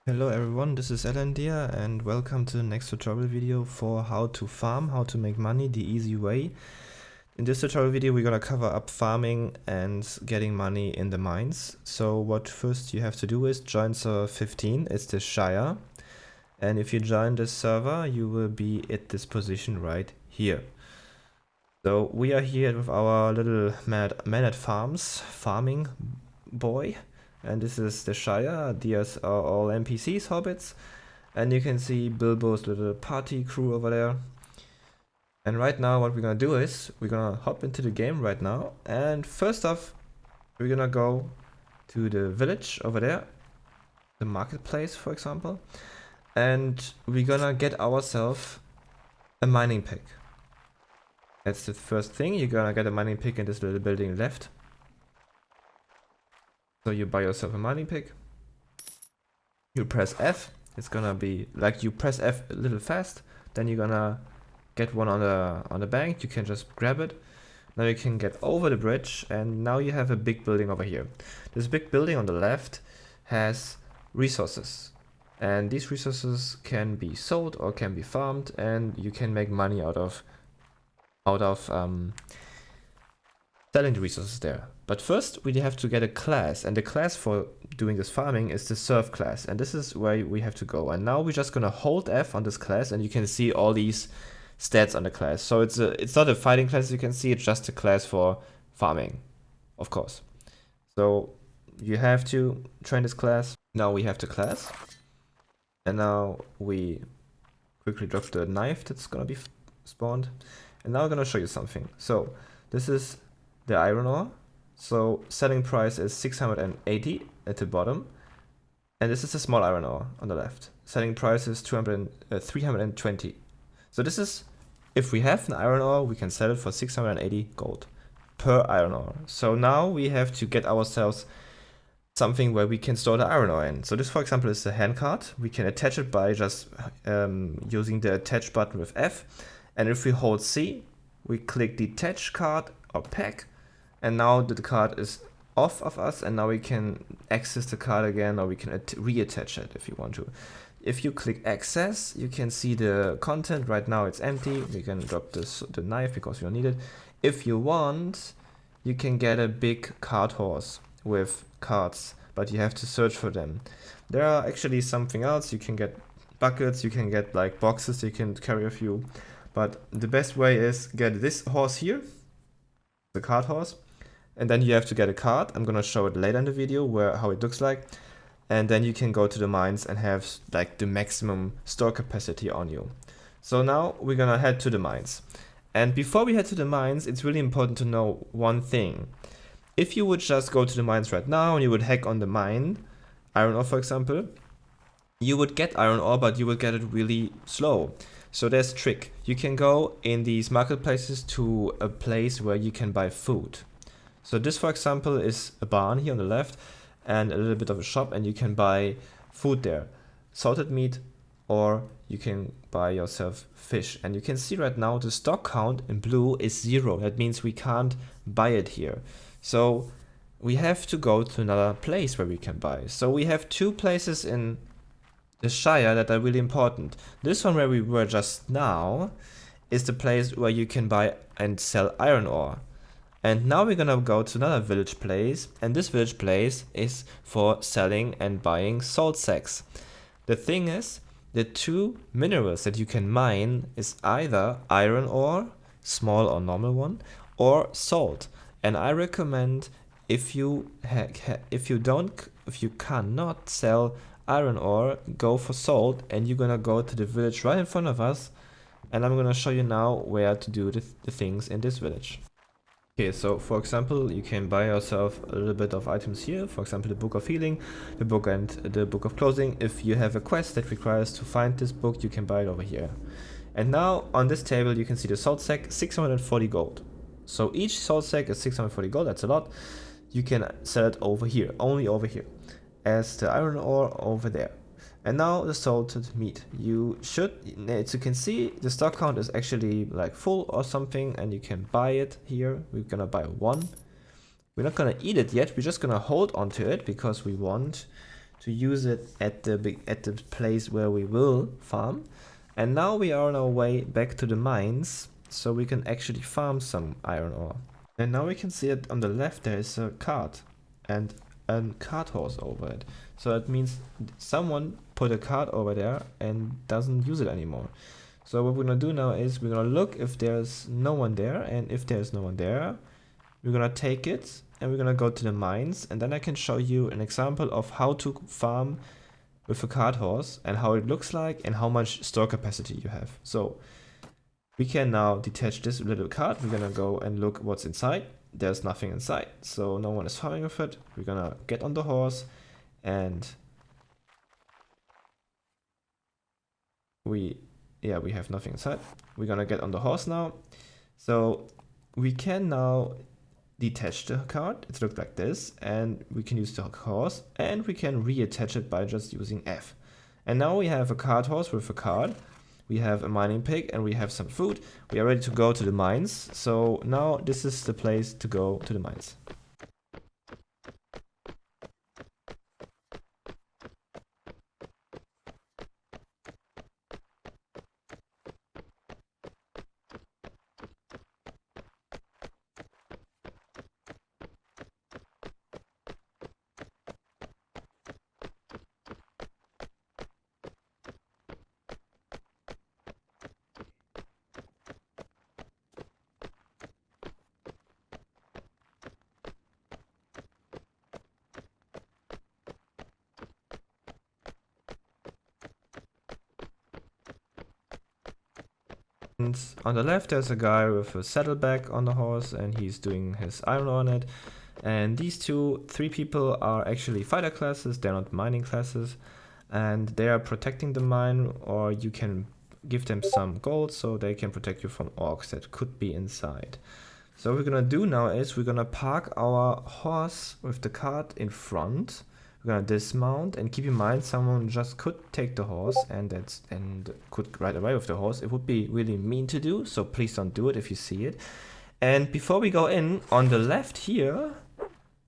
Hello everyone, this is Elandia and welcome to the next tutorial video for how to farm, how to make money the easy way. In this tutorial video we're gonna cover up farming and getting money in the mines. So what first you have to do is join server 15, it's the Shire. And if you join this server you will be at this position right here. So we are here with our little man at farms, farming boy. And this is the Shire. These are all NPCs, hobbits. And you can see Bilbo's little party crew over there. And right now what we're gonna do is, we're gonna hop into the game right now. And first off, we're gonna go to the village over there. The marketplace, for example. And we're gonna get ourselves a mining pick. That's the first thing. You're gonna get a mining pick in this little building left. So you buy yourself a mining pick, you press F, it's gonna be like you press F a little fast, then you're gonna get one on the bank, you can just grab it. Now you can get over the bridge and now you have a big building over here. This big building on the left has resources and these resources can be sold or can be farmed and you can make money out of selling the resources there. But first we have to get a class, and the class for doing this farming is the serve class, and this is where we have to go. And now we're just gonna hold F on this class and you can see all these stats on the class. So it's not a fighting class, you can see, it's just a class for farming, of course. So you have to train this class. Now we have the class and now we quickly drop the knife that's gonna be spawned. And now I'm gonna show you something. So this is the iron ore. So selling price is 680 at the bottom. And this is the small iron ore on the left. Selling price is 320. So this is, if we have an iron ore, we can sell it for 680 gold per iron ore. So now we have to get ourselves something where we can store the iron ore in. So this, for example, is the handcart. We can attach it by just using the attach button with F. And if we hold C, we click detach cart or pack. And now the card is off of us and now we can access the card again, or we can reattach it if you want to. If you click access, you can see the content. Right now it's empty. We can drop the knife because we don't need it. If you want, you can get a big cart horse with cards, but you have to search for them. There are actually something else. You can get buckets, you can get like boxes you can carry a few. But the best way is get this horse here, the cart horse. And then you have to get a card. I'm gonna show it later in the video how it looks like. And then you can go to the mines and have like the maximum store capacity on you. So now we're gonna head to the mines. And before we head to the mines, it's really important to know one thing. If you would just go to the mines right now and you would hack on the mine, iron ore for example, you would get iron ore, but you would get it really slow. So there's a trick. You can go in these marketplaces to a place where you can buy food. So this, for example, is a barn here on the left and a little bit of a shop, and you can buy food there. Salted meat, or you can buy yourself fish. And you can see right now the stock count in blue is 0. That means we can't buy it here. So we have to go to another place where we can buy. So we have two places in the Shire that are really important. This one where we were just now is the place where you can buy and sell iron ore. And now we're gonna go to another village place, and this village place is for selling and buying salt sacks. The thing is, the two minerals that you can mine is either iron ore, small or normal one, or salt. And I recommend if you cannot sell iron ore, go for salt, and you're gonna go to the village right in front of us. And I'm gonna show you now where to do the things in this village. Okay, so for example, you can buy yourself a little bit of items here. For example, the Book of Healing, the book and the Book of Clothing. If you have a quest that requires to find this book, you can buy it over here. And now on this table, you can see the salt sack, 640 gold. So each salt sack is 640 gold, that's a lot. You can sell it over here, only over here, as the iron ore over there. And now the salted meat. As you can see, the stock count is actually like full or something, and you can buy it here. We're gonna buy one. We're not gonna eat it yet, we're just gonna hold on to it because we want to use it at the place where we will farm. And now we are on our way back to the mines, so we can actually farm some iron ore. And now we can see that on the left there is a cart and a cart horse over it. So that means someone put a cart over there and doesn't use it anymore. So what we're gonna do now is we're gonna look if there's no one there, and if there's no one there, we're gonna take it and we're gonna go to the mines, and then I can show you an example of how to farm with a cart horse and how it looks like and how much store capacity you have. So we can now detach this little cart. We're gonna go and look what's inside. There's nothing inside, so no one is farming with it. We're gonna get on the horse and we have nothing inside. We're gonna get on the horse now. So we can now detach the cart. It looks like this, and we can use the horse, and we can reattach it by just using F. And now we have a cart horse with a cart. We have a mining pig and we have some food. We are ready to go to the mines. So now this is the place to go to the mines. And on the left there's a guy with a saddleback on the horse and he's doing his iron on it. And these three people are actually fighter classes, they're not mining classes. And they are protecting the mine, or you can give them some gold so they can protect you from orcs that could be inside. So what we're gonna do now is we're gonna park our horse with the cart in front. We're gonna dismount, and keep in mind someone just could take the horse and could ride away with the horse. It would be really mean to do, so please don't do it if you see it. And before we go in, on the left here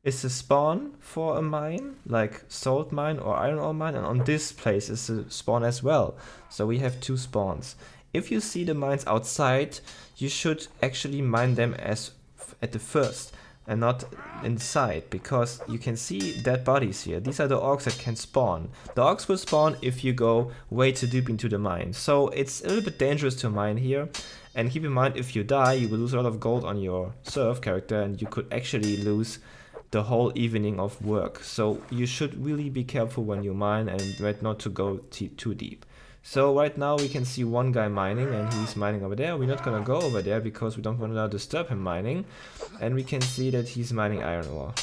is the spawn for a mine, like salt mine or iron ore mine, and on this place is the spawn as well. So we have two spawns. If you see the mines outside, you should actually mine them at the first and not inside, because you can see dead bodies here. These are the orcs that can spawn. The orcs will spawn if you go way too deep into the mine. So it's a little bit dangerous to mine here. And keep in mind, if you die, you will lose a lot of gold on your serve character, and you could actually lose the whole evening of work. So you should really be careful when you mine and try not to go too deep. So right now we can see one guy mining, and he's mining over there. We're not gonna go over there because we don't want to disturb him mining. And we can see that he's mining iron ore.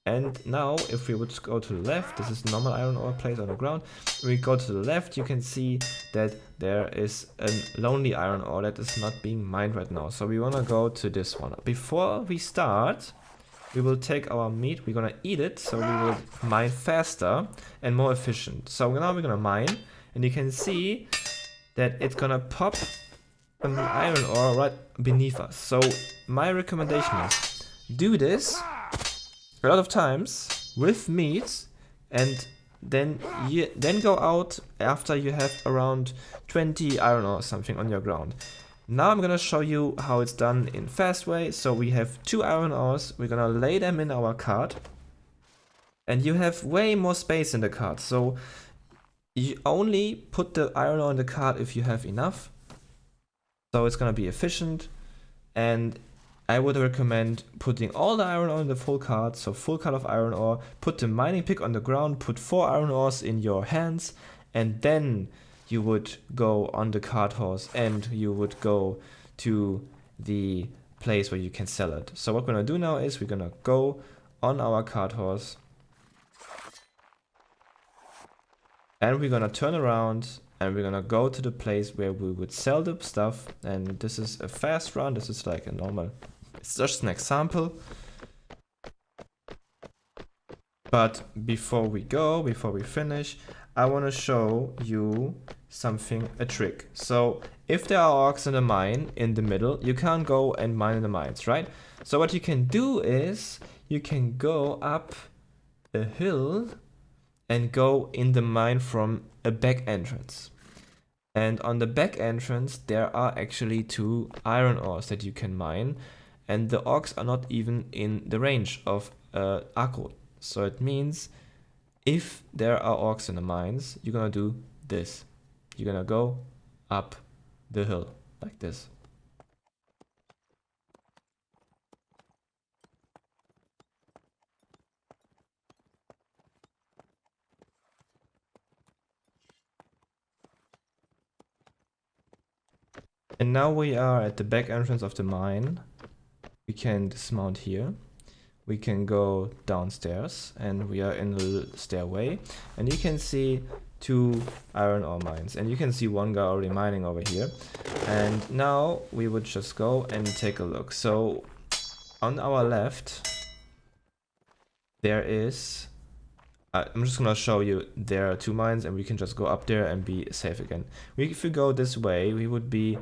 And now if we would go to the left, this is normal iron ore place on the ground. When we go to the left, you can see that there is a lonely iron ore that is not being mined right now. So we wanna go to this one. Before we start, we will take our meat, we're gonna eat it, so we will mine faster and more efficient. So now we're gonna mine, and you can see that it's gonna pop an iron ore right beneath us. So my recommendation is do this a lot of times with meat, and then go out after you have around 20 iron ore or something on your ground. Now I'm gonna show you how it's done in fast way. So we have 2 iron ores, we're gonna lay them in our cart, and you have way more space in the cart. So you only put the iron ore in the cart if you have enough. So it's gonna be efficient, and I would recommend putting all the iron ore in the full cart, so full cart of iron ore, put the mining pick on the ground, put 4 iron ores in your hands, and then you would go on the cart horse and you would go to the place where you can sell it. So what we're gonna do now is we're gonna go on our cart horse, and we're gonna turn around, and we're gonna go to the place where we would sell the stuff. And this is a fast run, this is like a normal, it's just an example. But before we finish, I want to show you something, a trick. So if there are orcs in a mine in the middle, you can't go and mine in the mines, right? So what you can do is you can go up a hill and go in the mine from a back entrance. And on the back entrance, there are actually 2 iron ores that you can mine, and the orcs are not even in the range of Akko. So it means if there are orcs in the mines, you're gonna do this. You're gonna go up the hill like this. And now we are at the back entrance of the mine. We can dismount here. We can go downstairs and we are in the stairway. And you can see 2 iron ore mines. And you can see 1 guy already mining over here. And now we would just go and take a look. So on our left, there is... I'm just gonna show you there are 2 mines and we can just go up there and be safe again. If we go this way, we would be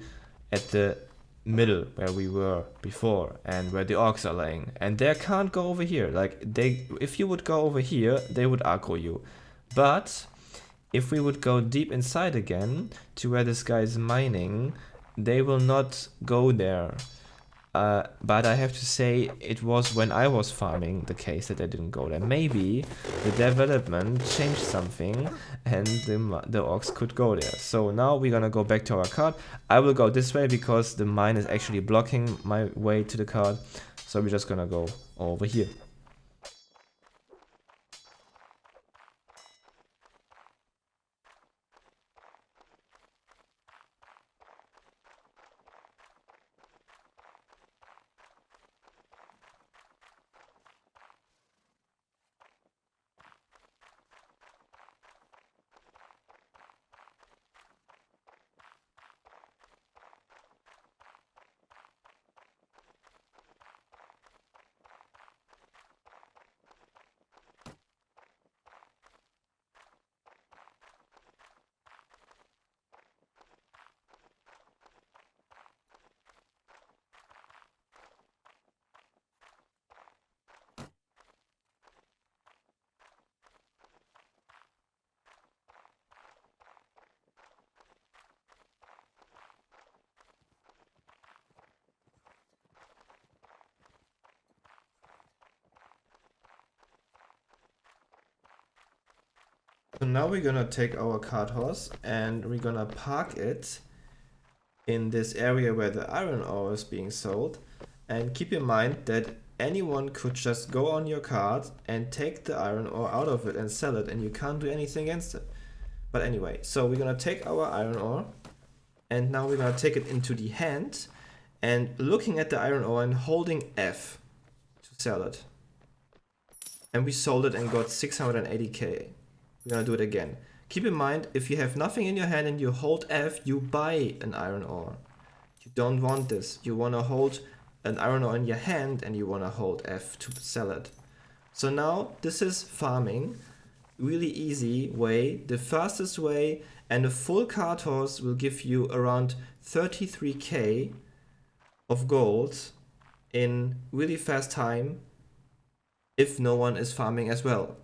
at the middle where we were before and where the orcs are laying, and they can't go over here. Like if you would go over here, they would aggro you. But if we would go deep inside again to where this guy is mining, they will not go there. But I have to say, it was when I was farming the case that I didn't go there. Maybe the development changed something and the orcs could go there. So now we're gonna go back to our card. I will go this way because the mine is actually blocking my way to the card. So we're just gonna go over here. So now we're gonna take our cart horse and we're gonna park it in this area where the iron ore is being sold. And keep in mind that anyone could just go on your cart and take the iron ore out of it and sell it, and you can't do anything against it. But anyway, so we're gonna take our iron ore and now we're gonna take it into the hand and looking at the iron ore and holding F to sell it. And we sold it and got 680k. We're gonna do it again. Keep in mind, if you have nothing in your hand and you hold F, you buy an iron ore. You don't want this. You wanna hold an iron ore in your hand and you wanna hold F to sell it. So now this is farming. Really easy way, the fastest way, and a full cart horse will give you around 33k of gold in really fast time if no one is farming as well.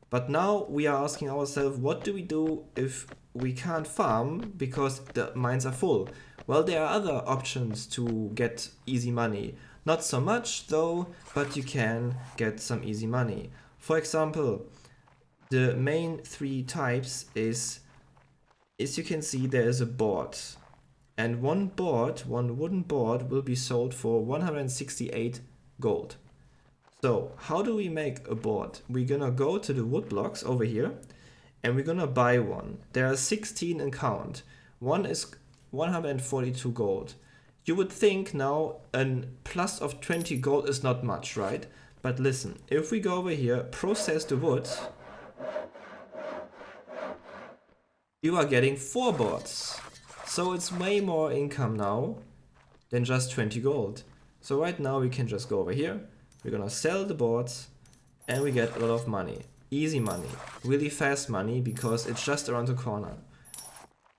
But now we are asking ourselves, what do we do if we can't farm because the mines are full? Well, there are other options to get easy money. Not so much though, but you can get some easy money. For example, the main 3 types is, as you can see, there is a board. And one wooden board will be sold for 168 gold. So how do we make a board? We're gonna go to the wood blocks over here and we're gonna buy one. There are 16 in count. One is 142 gold. You would think now a plus of 20 gold is not much, right? But listen, if we go over here, process the wood, you are getting 4 boards. So it's way more income now than just 20 gold. So right now we can just go over here. We're gonna sell the boards and we get a lot of money. Easy money, really fast money because it's just around the corner.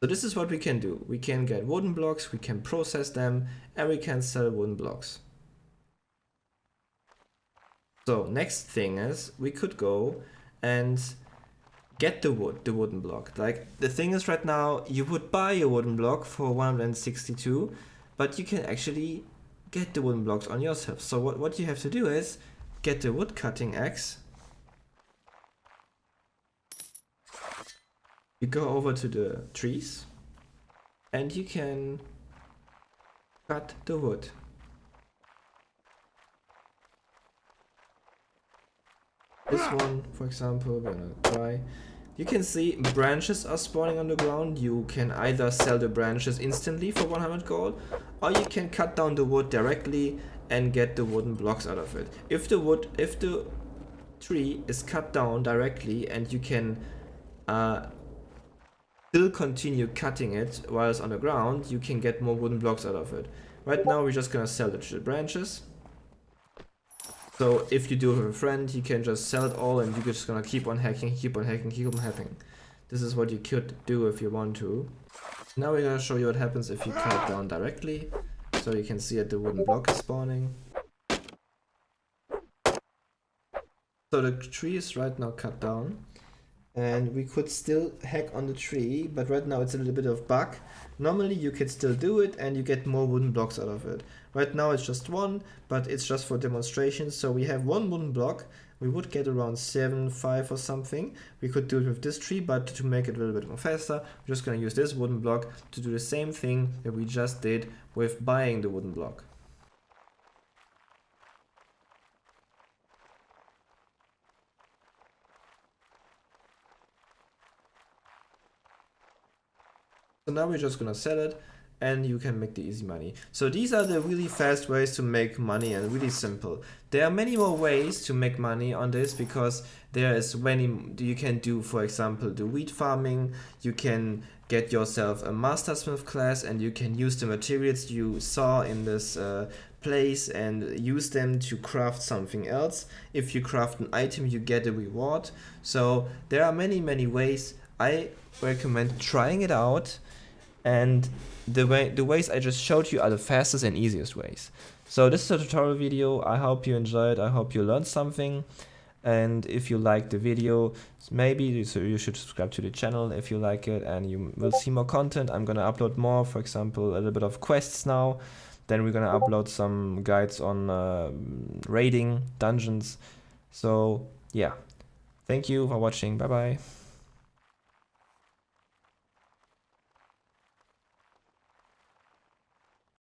So this is what we can do. We can get wooden blocks, we can process them, and we can sell wooden blocks. So next thing is we could go and get the wooden block. Like, the thing is, right now you would buy a wooden block for 162, but you can actually get the wooden blocks on yourself. So what you have to do is get the wood cutting axe. You go over to the trees and you can cut the wood. This one, for example, we're gonna try. You can see branches are spawning on the ground. You can either sell the branches instantly for 100 gold, or you can cut down the wood directly and get the wooden blocks out of it. If the tree is cut down directly and you can still continue cutting it while it's on the ground, you can get more wooden blocks out of it. Right now we're just gonna sell the branches. So if you do it with a friend, you can just sell it all and you're just gonna keep on hacking. This is what you could do if you want to. Now we're gonna show you what happens if you cut it down directly. So you can see that the wooden block is spawning. So the tree is right now cut down. And we could still hack on the tree, but right now it's a little bit of bug. Normally you could still do it and you get more wooden blocks out of it. Right now it's just one, but it's just for demonstration. So we have one wooden block. We would get around 7, 5 or something. We could do it with this tree, but to make it a little bit more faster, we're just gonna use this wooden block to do the same thing that we just did with buying the wooden block. So now we're just gonna sell it and you can make the easy money. So these are the really fast ways to make money and really simple. There are many more ways to make money on this because there is many you can do. For example, the wheat farming. You can get yourself a mastersmith class and you can use the materials you saw in this place and use them to craft something else. If you craft an item, you get a reward. So there are many ways. I recommend trying it out. And the ways I just showed you are the fastest and easiest ways. So this is a tutorial video. I hope you enjoyed. I hope you learned something. And if you like the video, maybe you should subscribe to the channel if you like it, and you will see more content. I'm gonna upload more, for example, a little bit of quests now. Then we're gonna upload some guides on raiding dungeons. So yeah, thank you for watching. Bye bye.